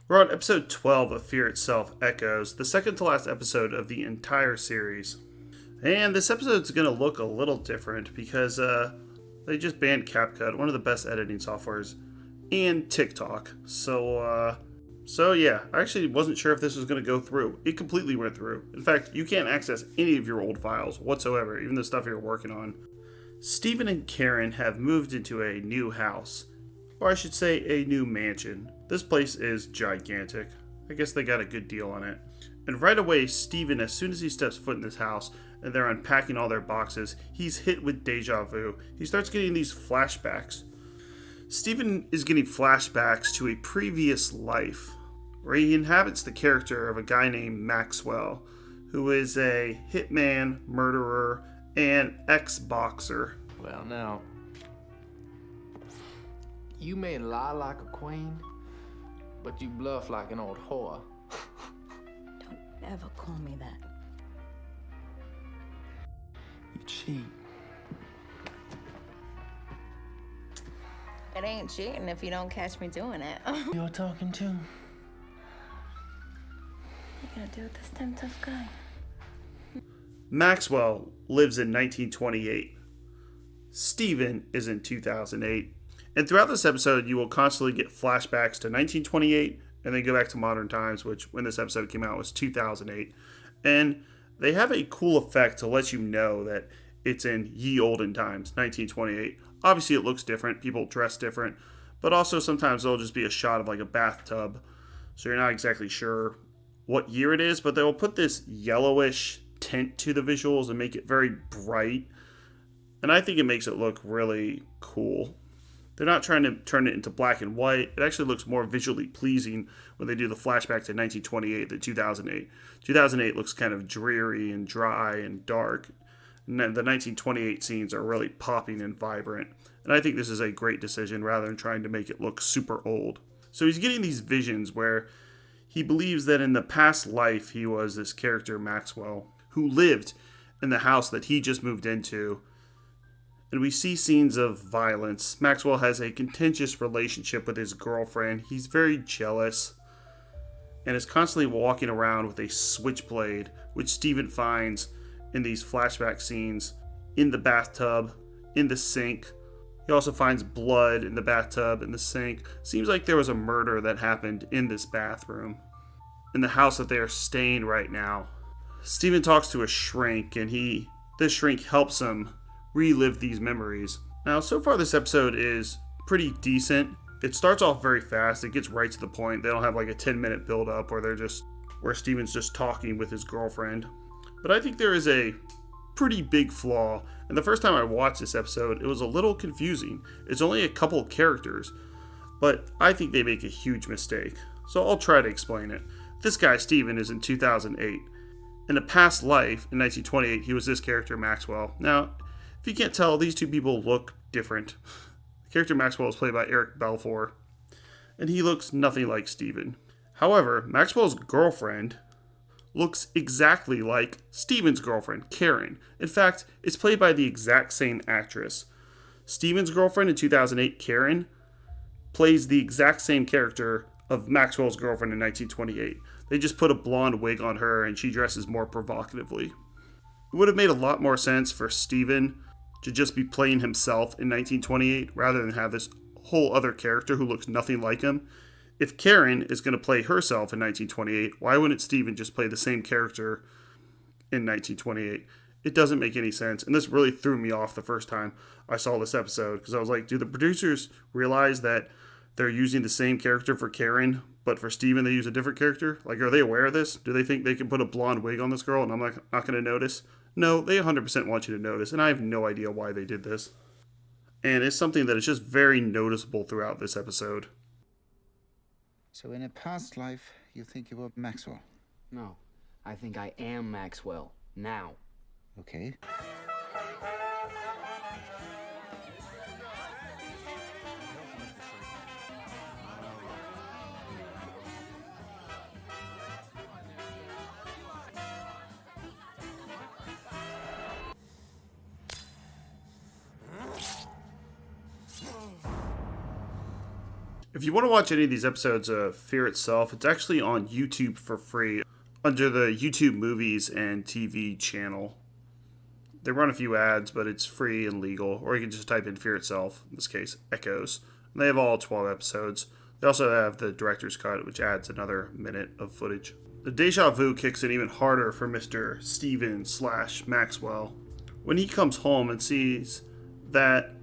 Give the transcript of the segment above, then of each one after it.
We're on episode 12 of Fear Itself Echoes, the second to last episode of the entire series. And this episode's going to look a little different because they just banned CapCut, one of the best editing softwares, and TikTok. So yeah, I actually wasn't sure if this was going to go through. It completely went through. In fact, you can't access any of your old files whatsoever, even the stuff you're working on. Stephen and Karen have moved into a new house, or I should say a new mansion. This place is gigantic. I guess they got a good deal on it. And right away, Stephen, as soon as he steps foot in this house and they're unpacking all their boxes, he's hit with deja vu. He starts getting these flashbacks. Stephen is getting flashbacks to a previous life where he inhabits the character of a guy named Maxwell, who is a hitman, murderer, and ex-boxer. Well, now, you may lie like a queen, but you bluff like an old whore. Don't ever call me that. You cheat. It ain't cheating if you don't catch me doing it. You're talking to? What are you gonna do with this damn tough guy? Maxwell lives in 1928. Stephen is in 2008. And throughout this episode, you will constantly get flashbacks to 1928 and then go back to modern times, which when this episode came out was 2008. And they have a cool effect to let you know that it's in ye olden times, 1928. Obviously, it looks different. People dress different. But also, sometimes there'll just be a shot of like a bathtub. So you're not exactly sure what year it is. But they'll put this yellowish tint to the visuals and make it very bright. And I think it makes it look really cool. They're not trying to turn it into black and white. It actually looks more visually pleasing when they do the flashback to 1928 than 2008. 2008 looks kind of dreary and dry and dark. And the 1928 scenes are really popping and vibrant. And I think this is a great decision rather than trying to make it look super old. So he's getting these visions where he believes that in the past life he was this character Maxwell who lived in the house that he just moved into. And we see scenes of violence. Maxwell has a contentious relationship with his girlfriend. He's very jealous and is constantly walking around with a switchblade, which Stephen finds in these flashback scenes in the bathtub, in the sink. He also finds blood in the bathtub, in the sink. Seems like there was a murder that happened in this bathroom, in the house that they are staying right now. Stephen talks to a shrink, and this shrink helps him relive these memories. Now, so far this episode is pretty decent. It starts off very fast. It gets right to the point. They don't have like a 10-minute build up where Steven's just talking with his girlfriend. But I think there is a pretty big flaw. And the first time I watched this episode, it was a little confusing. It's only a couple characters, but I think they make a huge mistake. So I'll try to explain it. This guy, Steven, is in 2008. In a past life, in 1928, he was this character, Maxwell. Now, if you can't tell, these two people look different. The character Maxwell is played by Eric Balfour, and he looks nothing like Steven. However, Maxwell's girlfriend looks exactly like Steven's girlfriend, Karen. In fact, it's played by the exact same actress. Steven's girlfriend in 2008, Karen, plays the exact same character of Maxwell's girlfriend in 1928. They just put a blonde wig on her and she dresses more provocatively. It would have made a lot more sense for Steven to just be playing himself in 1928 rather than have this whole other character who looks nothing like him. If Karen is going to play herself in 1928, why wouldn't Steven just play the same character in 1928? It doesn't make any sense. And this really threw me off the first time I saw this episode because I was like, do the producers realize that they're using the same character for Karen, but for Steven they use a different character? Like, are they aware of this? Do they think they can put a blonde wig on this girl and I'm not going to notice? No, they 100% want you to notice, and I have no idea why they did this. And it's something that is just very noticeable throughout this episode. So in a past life, you think you were Maxwell? No, I think I am Maxwell, now. Okay. If you want to watch any of these episodes of Fear itself, it's actually on YouTube for free under the YouTube Movies and TV channel. They run a few ads, but it's free and legal, or you can just type in Fear itself, in this case, Echoes. And they have all 12 episodes. They also have the director's cut, which adds another minute of footage. The deja vu kicks in even harder for Mr. Steven/Maxwell when he comes home and sees that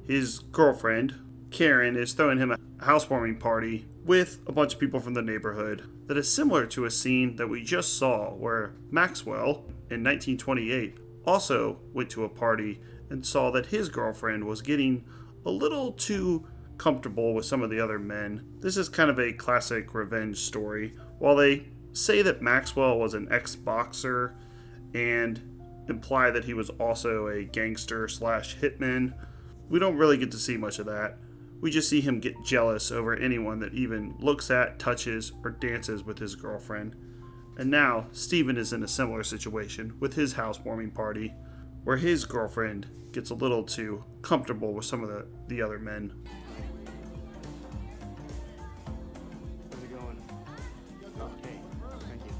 his girlfriend, Karen, is throwing him a housewarming party with a bunch of people from the neighborhood that is similar to a scene that we just saw where Maxwell, in 1928, also went to a party and saw that his girlfriend was getting a little too comfortable with some of the other men. This is kind of a classic revenge story. While they say that Maxwell was an ex-boxer and imply that he was also a gangster/hitman, we don't really get to see much of that. We just see him get jealous over anyone that even looks at, touches, or dances with his girlfriend. And now, Steven is in a similar situation with his housewarming party, where his girlfriend gets a little too comfortable with some of the other men. How's it going? Okay, thank you.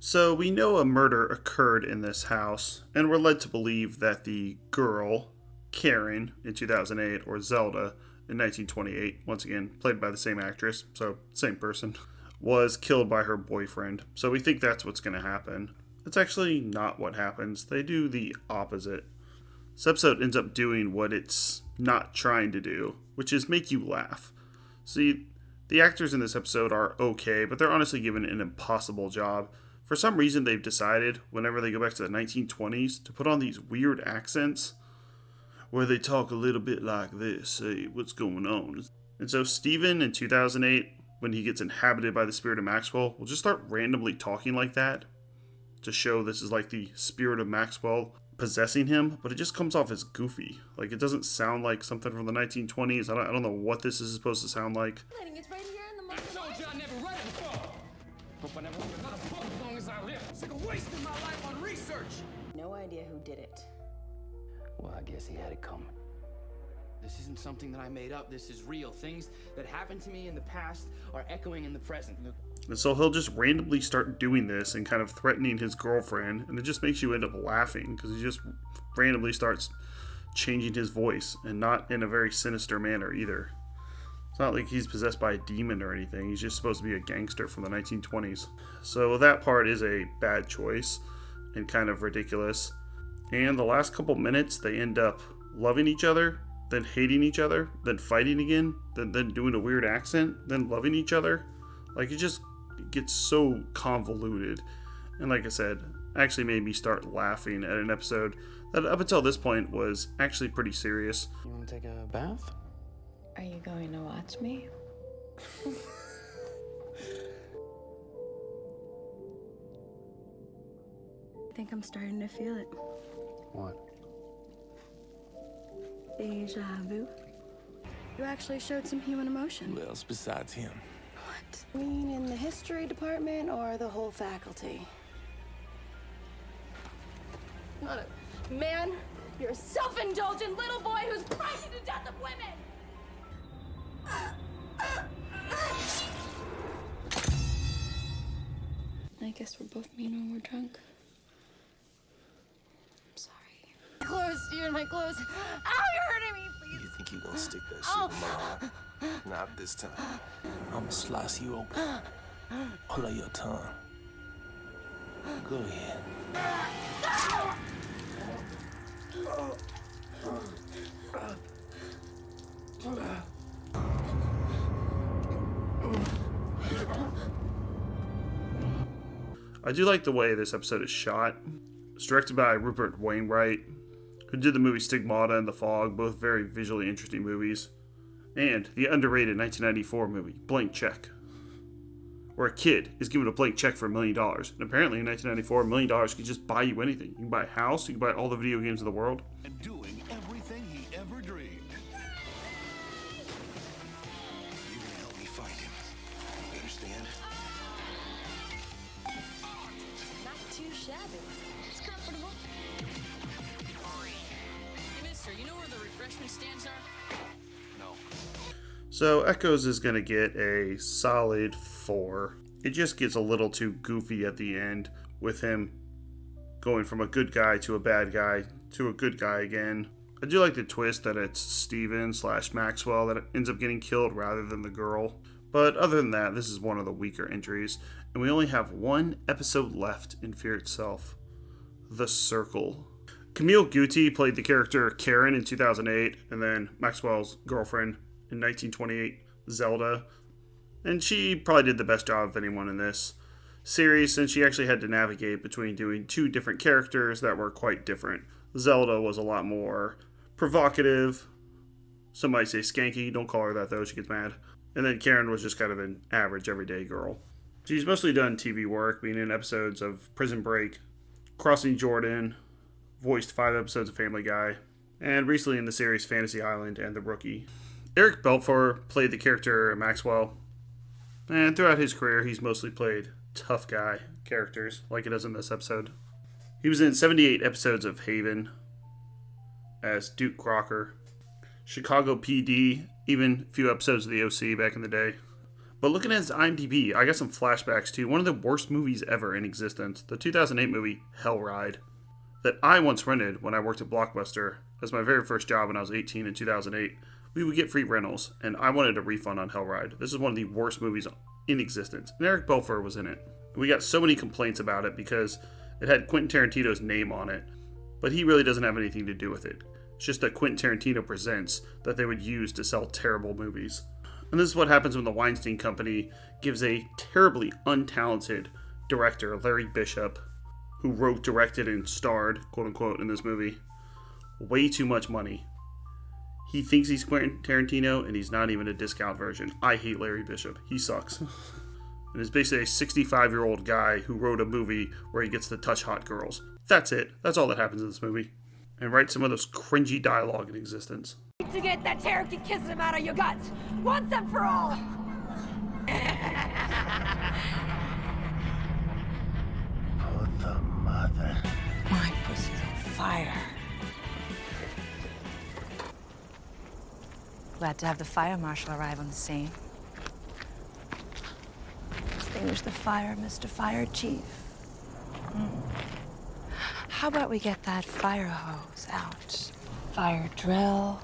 So we know a murder occurred in this house, and we're led to believe that the girl, Karen, in 2008, or Zelda in 1928, once again, played by the same actress, so same person, was killed by her boyfriend. So we think that's what's going to happen. That's actually not what happens. They do the opposite. This episode ends up doing what it's not trying to do, which is make you laugh. See, the actors in this episode are okay, but they're honestly given an impossible job. For some reason, they've decided, whenever they go back to the 1920s, to put on these weird accents where they talk a little bit like this. Hey, what's going on? And so Steven, in 2008, when he gets inhabited by the spirit of Maxwell, will just start randomly talking like that to show this is like the spirit of Maxwell possessing him, but it just comes off as goofy. Like, it doesn't sound like something from the 1920s. I don't know what this is supposed to sound like. It's right here in the I told you I never read it before. Hope I never read another book as long as I live. It's like a waste of my life on research. No idea who did it. Well, I guess he had it coming. This isn't something that I made up. This is real. Things that happened to me in the past are echoing in the present. And so he'll just randomly start doing this and kind of threatening his girlfriend, and it just makes you end up laughing because he just randomly starts changing his voice, and not in a very sinister manner either. It's not like he's possessed by a demon or anything. He's just supposed to be a gangster from the 1920s. So that part is a bad choice and kind of ridiculous. And the last couple minutes, they end up loving each other, then hating each other, then fighting again, then doing a weird accent, then loving each other. Like, it gets so convoluted. And like I said, actually made me start laughing at an episode that up until this point was actually pretty serious. You want to take a bath? Are you going to watch me? I think I'm starting to feel it. What? Deja vu. You actually showed some human emotion. Who else besides him? What? You mean in the history department or the whole faculty? Not a man. You're a self-indulgent little boy who's frightened to death of women. I guess we're both mean when we're drunk. I'm sorry. Clothes, Steven, my clothes. Ow, you're hurting me, please. You think you gonna stick that shit in my arm? Not this time. I'ma slice you open. Pull out your tongue. Go ahead. I do like the way this episode is shot. It's directed by Rupert Wainwright, who did the movie Stigmata and The Fog, both very visually interesting movies, and the underrated 1994 movie Blank Check, where a kid is given a blank check for $1 million. And apparently in 1994, $1 million could just buy you anything. You can buy a house, you can buy all the video games in the world. And doing everything he ever dreamed. You can help me find him. You understand? Not too shabby. It's comfortable. Hey, mister, you know where the refreshment stands are? No. So Echoes is going to get a solid 4. It just gets a little too goofy at the end with him going from a good guy to a bad guy to a good guy again. I do like the twist that it's Steven/Maxwell that ends up getting killed rather than the girl. But other than that, this is one of the weaker entries. And we only have one episode left in Fear Itself. The Circle. Camille Guti played the character Karen in 2008, and then Maxwell's girlfriend in 1928, Zelda. And she probably did the best job of anyone in this series, since she actually had to navigate between doing two different characters that were quite different. Zelda was a lot more provocative. Some might say skanky. Don't call her that though, she gets mad. And then Karen was just kind of an average everyday girl. She's mostly done TV work, being in episodes of Prison Break, Crossing Jordan, voiced 5 episodes of Family Guy, and recently in the series Fantasy Island and The Rookie. Eric Belfour played the character Maxwell, and throughout his career he's mostly played tough guy characters, like it does in this episode. He was in 78 episodes of Haven as Duke Crocker, Chicago PD, even a few episodes of the OC back in the day. But looking at his IMDb, I got some flashbacks to one of the worst movies ever in existence, the 2008 movie Hell Ride, that I once rented when I worked at Blockbuster as my very first job when I was 18 in 2008. We would get free rentals, and I wanted a refund on Hell Ride. This is one of the worst movies in existence, and Eric Belfour was in it. We got so many complaints about it because it had Quentin Tarantino's name on it, but he really doesn't have anything to do with it. It's just that Quentin Tarantino presents that they would use to sell terrible movies. And this is what happens when the Weinstein Company gives a terribly untalented director, Larry Bishop, who wrote, directed, and starred, quote-unquote, in this movie, way too much money. He thinks he's Quentin Tarantino, and he's not even a discount version. I hate Larry Bishop. He sucks. And is basically a 65-year-old guy who wrote a movie where he gets to touch hot girls. That's it. That's all that happens in this movie. And write some of those cringy dialogue in existence. To get that Cherokee kissing out of your guts, once and for all. Put the mother. My pussy's on fire. Glad to have the fire marshal arrive on the scene. Extinguish the fire, Mr. Fire Chief. How about we get that fire hose out? Fire drill.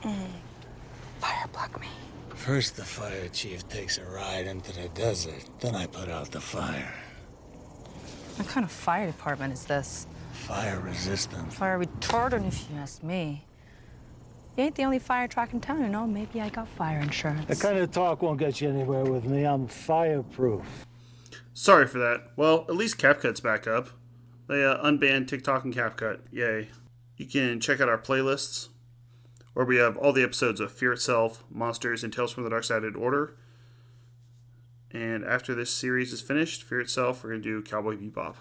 Fire plug me. First, the fire chief takes a ride into the desert. Then I put out the fire. What kind of fire department is this? Fire resistant. Fire retardant, if you ask me. You ain't the only fire truck in town, you know. Maybe I got fire insurance. That kind of talk won't get you anywhere with me. I'm fireproof. Sorry for that. Well, at least CapCut's back up. They unbanned TikTok and CapCut. Yay. You can check out our playlists, where we have all the episodes of Fear Itself, Monsters, and Tales from the Dark Side in order. And after this series is finished, Fear Itself, we're going to do Cowboy Bebop.